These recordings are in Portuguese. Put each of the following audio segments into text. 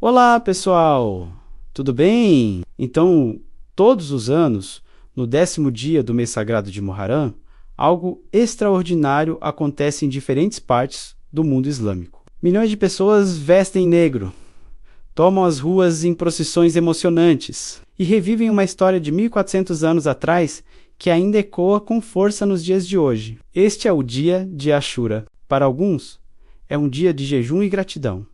Olá, pessoal! Tudo bem? Então, todos os anos, no 10º dia do mês sagrado de Muharram, algo extraordinário acontece em diferentes partes do mundo islâmico. Milhões de pessoas vestem negro, tomam as ruas em procissões emocionantes e revivem uma história de 1400 anos atrás que ainda ecoa com força nos dias de hoje. Este é o dia de Ashura. Para alguns, é um dia de jejum e gratidão,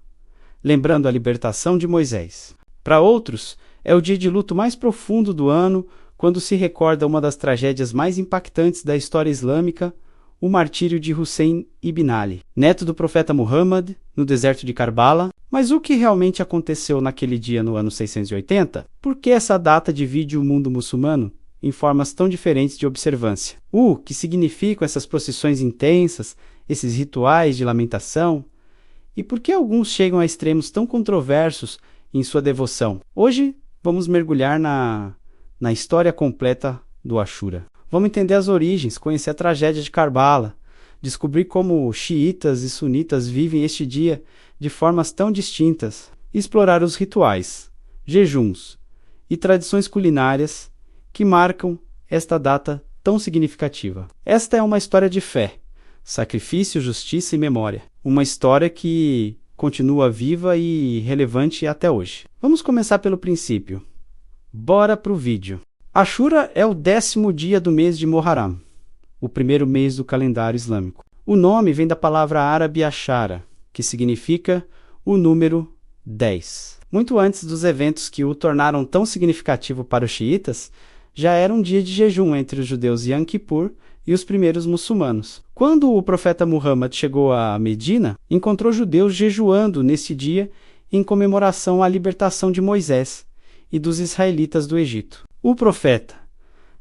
lembrando a libertação de Moisés. Para outros, é o dia de luto mais profundo do ano, quando se recorda uma das tragédias mais impactantes da história islâmica, o martírio de Hussein ibn Ali, neto do profeta Muhammad, no deserto de Karbala. Mas o que realmente aconteceu naquele dia no ano 680? Por que essa data divide o mundo muçulmano em formas tão diferentes de observância? O que significam essas procissões intensas, esses rituais de lamentação? E por que alguns chegam a extremos tão controversos em sua devoção? Hoje vamos mergulhar na história completa do Ashura. Vamos entender as origens, conhecer a tragédia de Karbala, descobrir como xiitas e sunitas vivem este dia de formas tão distintas, e explorar os rituais, jejuns e tradições culinárias que marcam esta data tão significativa. Esta é uma história de fé, sacrifício, justiça e memória. Uma história que continua viva e relevante até hoje. Vamos começar pelo princípio. Bora pro vídeo. Ashura é o 10º dia do mês de Muharram, o primeiro mês do calendário islâmico. O nome vem da palavra árabe ashara, que significa o número 10. Muito antes dos eventos que o tornaram tão significativo para os xiitas, já era um dia de jejum entre os judeus Yom Kippur e os primeiros muçulmanos. Quando o profeta Muhammad chegou a Medina, encontrou judeus jejuando nesse dia em comemoração à libertação de Moisés e dos israelitas do Egito. O profeta,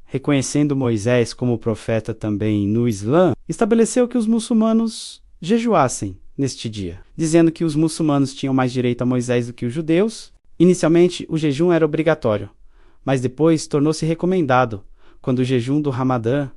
reconhecendo Moisés como profeta também no Islã, estabeleceu que os muçulmanos jejuassem neste dia, dizendo que os muçulmanos tinham mais direito a Moisés do que os judeus. Inicialmente, o jejum era obrigatório, mas depois tornou-se recomendado quando o jejum do Ramadã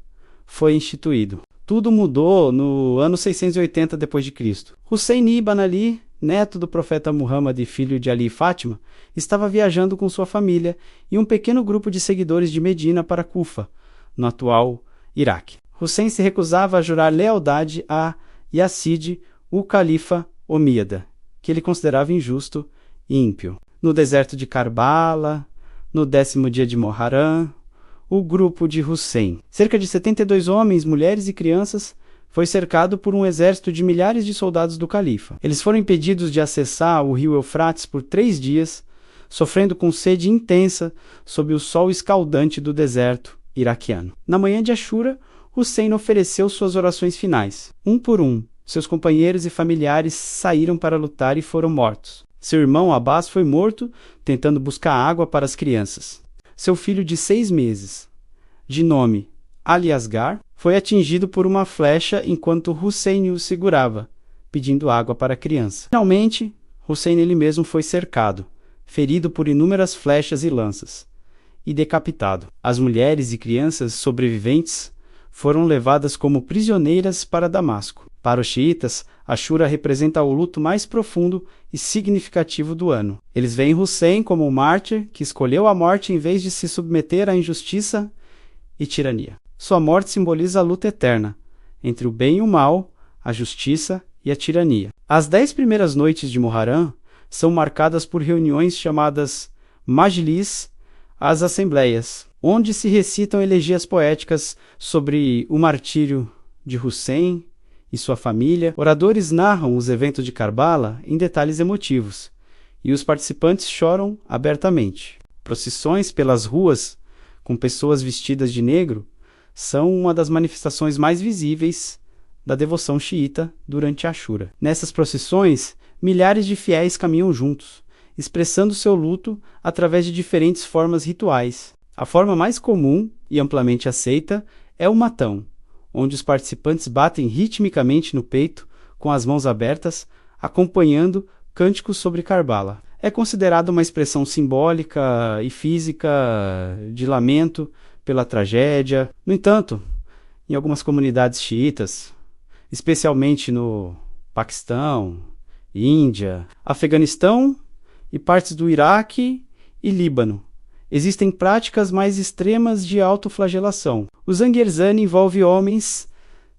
foi instituído. Tudo mudou no ano 680 d.C. Hussein ibn Ali, neto do profeta Muhammad e filho de Ali e Fátima, estava viajando com sua família e um pequeno grupo de seguidores de Medina para Kufa, no atual Iraque. Hussein se recusava a jurar lealdade a Yazid, o califa omíada, que ele considerava injusto e ímpio. No deserto de Karbala, no 10º dia de Muharram, o grupo de Hussein, cerca de 72 homens, mulheres e crianças, foi cercado por um exército de milhares de soldados do califa. Eles foram impedidos de acessar o rio Eufrates por 3 dias, sofrendo com sede intensa sob o sol escaldante do deserto iraquiano. Na manhã de Ashura, Hussein ofereceu suas orações finais. Um por um, seus companheiros e familiares saíram para lutar e foram mortos. Seu irmão Abbas foi morto tentando buscar água para as crianças. Seu filho de 6 meses, de nome Ali Asgar, foi atingido por uma flecha enquanto Hussein o segurava, pedindo água para a criança. Finalmente, Hussein ele mesmo foi cercado, ferido por inúmeras flechas e lanças, e decapitado. As mulheres e crianças sobreviventes foram levadas como prisioneiras para Damasco. Para os xiitas, Ashura representa o luto mais profundo e significativo do ano. Eles veem Hussein como um mártir que escolheu a morte em vez de se submeter à injustiça e tirania. Sua morte simboliza a luta eterna entre o bem e o mal, a justiça e a tirania. As 10 primeiras noites de Muharram são marcadas por reuniões chamadas Majlis, as assembleias, onde se recitam elegias poéticas sobre o martírio de Hussein e sua família. Oradores narram os eventos de Karbala em detalhes emotivos, e os participantes choram abertamente. Procissões pelas ruas com pessoas vestidas de negro são uma das manifestações mais visíveis da devoção xiita durante Ashura. Nessas procissões, milhares de fiéis caminham juntos, expressando seu luto através de diferentes formas rituais. A forma mais comum e amplamente aceita é o matão, onde os participantes batem ritmicamente no peito com as mãos abertas, acompanhando cânticos sobre Karbala. É considerado uma expressão simbólica e física de lamento pela tragédia. No entanto, em algumas comunidades xiitas, especialmente no Paquistão, Índia, Afeganistão e partes do Iraque e Líbano. Existem práticas mais extremas de autoflagelação. O Zangirzani envolve homens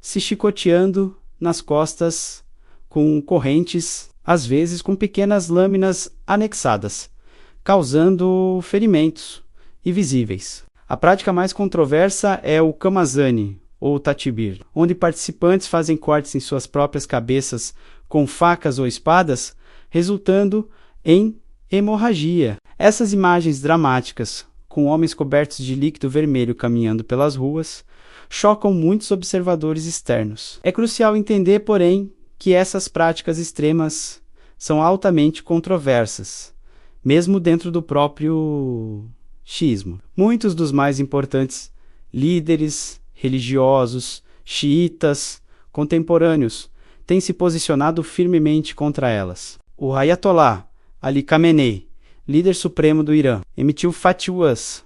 se chicoteando nas costas com correntes, às vezes com pequenas lâminas anexadas, causando ferimentos invisíveis. A prática mais controversa é o Kamazani, ou Tatbir, onde participantes fazem cortes em suas próprias cabeças com facas ou espadas, resultando em hemorragia. Essas imagens dramáticas, com homens cobertos de líquido vermelho caminhando pelas ruas, chocam muitos observadores externos. É crucial entender, porém, que essas práticas extremas são altamente controversas, mesmo dentro do próprio xiismo. Muitos dos mais importantes líderes religiosos, xiitas, contemporâneos, têm se posicionado firmemente contra elas. O Ayatollah Ali Khamenei, líder supremo do Irã, emitiu fatwas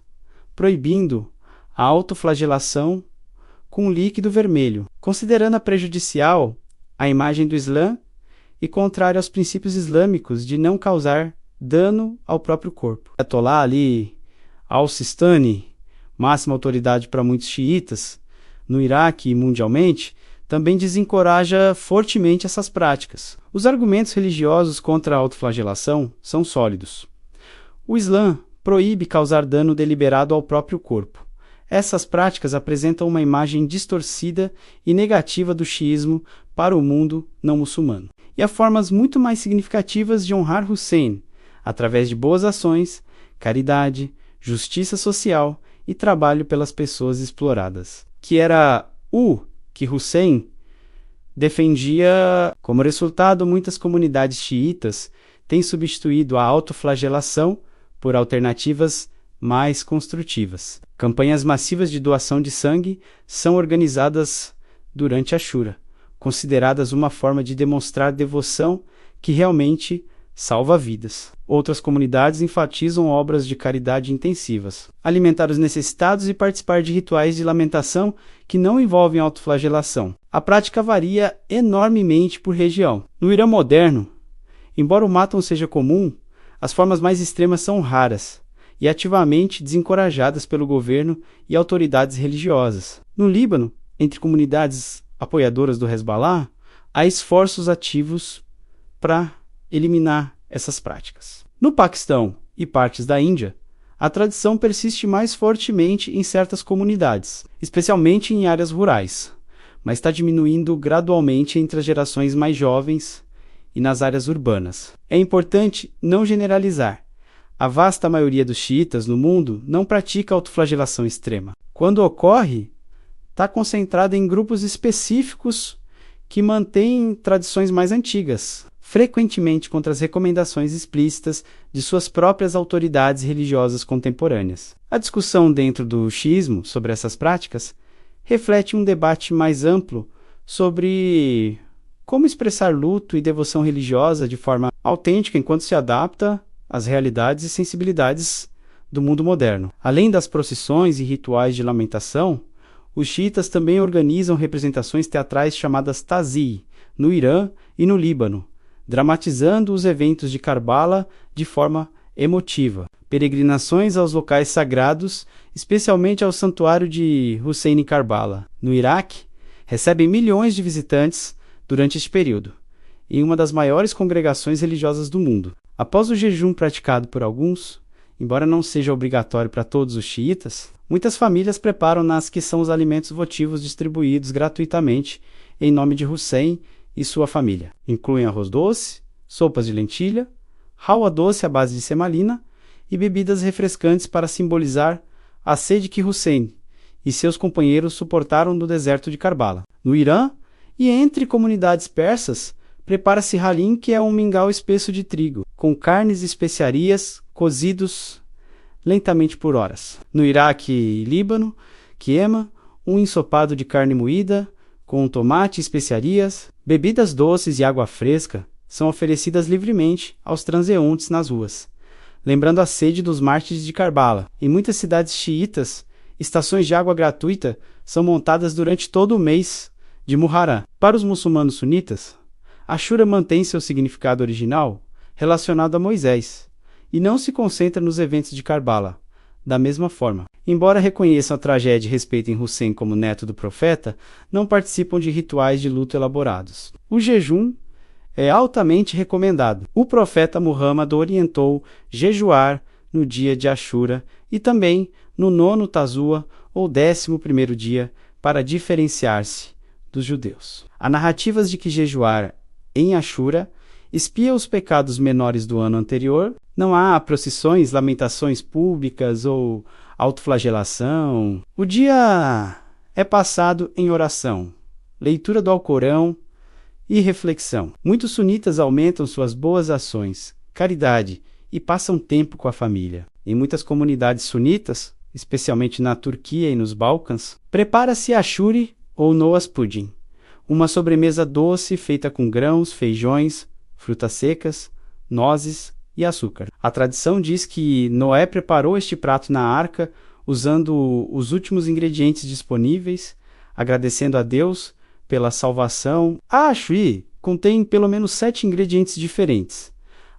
proibindo a autoflagelação com líquido vermelho, considerando-a prejudicial à imagem do Islã e contrária aos princípios islâmicos de não causar dano ao próprio corpo. Ayatollah Ali al-Sistani, máxima autoridade para muitos xiitas no Iraque e mundialmente, também desencoraja fortemente essas práticas. Os argumentos religiosos contra a autoflagelação são sólidos. O Islã proíbe causar dano deliberado ao próprio corpo. Essas práticas apresentam uma imagem distorcida e negativa do xiismo para o mundo não muçulmano. E há formas muito mais significativas de honrar Hussein, através de boas ações, caridade, justiça social e trabalho pelas pessoas exploradas, que era o que Hussein defendia. Como resultado, muitas comunidades xiitas têm substituído a autoflagelação por alternativas mais construtivas. Campanhas massivas de doação de sangue são organizadas durante a Ashura, consideradas uma forma de demonstrar devoção que realmente salva vidas. Outras comunidades enfatizam obras de caridade intensivas, alimentar os necessitados e participar de rituais de lamentação que não envolvem autoflagelação. A prática varia enormemente por região. No Irã moderno, embora o mátum seja comum, as formas mais extremas são raras e ativamente desencorajadas pelo governo e autoridades religiosas. No Líbano, entre comunidades apoiadoras do Hezbollah, há esforços ativos para eliminar essas práticas. No Paquistão e partes da Índia, a tradição persiste mais fortemente em certas comunidades, especialmente em áreas rurais, mas está diminuindo gradualmente entre as gerações mais jovens e nas áreas urbanas. É importante não generalizar. A vasta maioria dos xiitas no mundo não pratica autoflagelação extrema. Quando ocorre, está concentrada em grupos específicos que mantêm tradições mais antigas, frequentemente contra as recomendações explícitas de suas próprias autoridades religiosas contemporâneas. A discussão dentro do xiismo sobre essas práticas reflete um debate mais amplo sobre como expressar luto e devoção religiosa de forma autêntica enquanto se adapta às realidades e sensibilidades do mundo moderno. Além das procissões e rituais de lamentação, os xiitas também organizam representações teatrais chamadas tazi, no Irã e no Líbano, dramatizando os eventos de Karbala de forma emotiva. Peregrinações aos locais sagrados, especialmente ao santuário de Hussein em Karbala, no Iraque, recebem milhões de visitantes durante este período, em uma das maiores congregações religiosas do mundo. Após o jejum praticado por alguns, embora não seja obrigatório para todos os xiitas, muitas famílias preparam nas que são os alimentos votivos distribuídos gratuitamente em nome de Hussein e sua família. Incluem arroz doce, sopas de lentilha, halwa doce à base de semalina e bebidas refrescantes para simbolizar a sede que Hussein e seus companheiros suportaram no deserto de Karbala. No Irã e entre comunidades persas, prepara-se halim, que é um mingau espesso de trigo, com carnes e especiarias cozidos lentamente por horas. No Iraque e Líbano, quiema, um ensopado de carne moída, com tomate e especiarias. Bebidas doces e água fresca são oferecidas livremente aos transeuntes nas ruas, lembrando a sede dos mártires de Karbala. Em muitas cidades xiitas, estações de água gratuita são montadas durante todo o mês de Muharram. Para os muçulmanos sunitas, Ashura mantém seu significado original relacionado a Moisés, e não se concentra nos eventos de Karbala. Da mesma forma, embora reconheçam a tragédia e respeitem Hussein como neto do profeta, não participam de rituais de luto elaborados. O jejum é altamente recomendado. O profeta Muhammad orientou jejuar no dia de Ashura e também no 9º Tazua ou 11º dia para diferenciar-se dos judeus. Há narrativas de que jejuar em Ashura expia os pecados menores do ano anterior. Não há procissões, lamentações públicas ou autoflagelação. O dia é passado em oração, leitura do Alcorão e reflexão. Muitos sunitas aumentam suas boas ações, caridade e passam tempo com a família. Em muitas comunidades sunitas, especialmente na Turquia e nos Balcãs, prepara-se ashuri ou noas pudding, uma sobremesa doce feita com grãos, feijões, frutas secas, nozes e açúcar. A tradição diz que Noé preparou este prato na arca usando os últimos ingredientes disponíveis, agradecendo a Deus pela salvação. A ashuri contém pelo menos 7 ingredientes diferentes.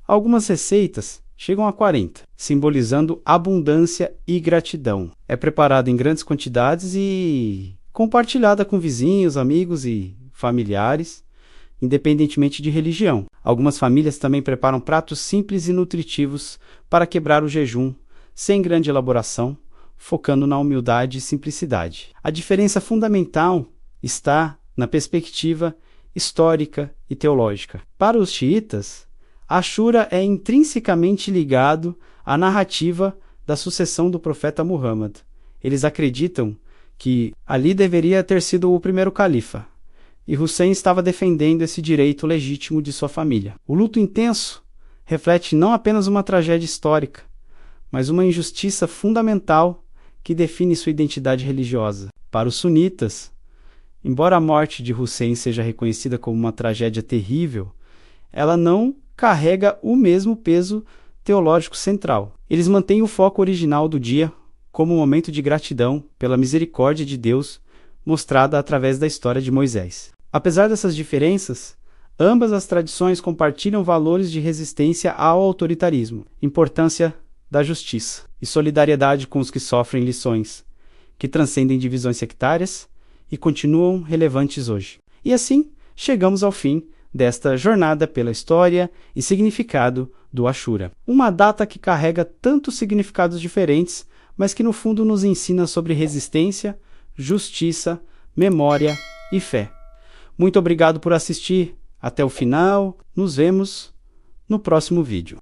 Algumas receitas chegam a 40, simbolizando abundância e gratidão. É preparada em grandes quantidades e compartilhada com vizinhos, amigos e familiares, independentemente de religião. Algumas famílias também preparam pratos simples e nutritivos para quebrar o jejum, sem grande elaboração, focando na humildade e simplicidade. A diferença fundamental está na perspectiva histórica e teológica. Para os xiitas, Ashura é intrinsecamente ligado à narrativa da sucessão do profeta Muhammad. Eles acreditam que Ali deveria ter sido o primeiro califa, e Hussein estava defendendo esse direito legítimo de sua família. O luto intenso reflete não apenas uma tragédia histórica, mas uma injustiça fundamental que define sua identidade religiosa. Para os sunitas, embora a morte de Hussein seja reconhecida como uma tragédia terrível, ela não carrega o mesmo peso teológico central. Eles mantêm o foco original do dia como um momento de gratidão pela misericórdia de Deus mostrada através da história de Moisés. Apesar dessas diferenças, ambas as tradições compartilham valores de resistência ao autoritarismo, importância da justiça e solidariedade com os que sofrem lições, que transcendem divisões sectárias e continuam relevantes hoje. E assim, chegamos ao fim desta jornada pela história e significado do Ashura. Uma data que carrega tantos significados diferentes, mas que no fundo nos ensina sobre resistência, justiça, memória e fé. Muito obrigado por assistir até o final. Nos vemos no próximo vídeo.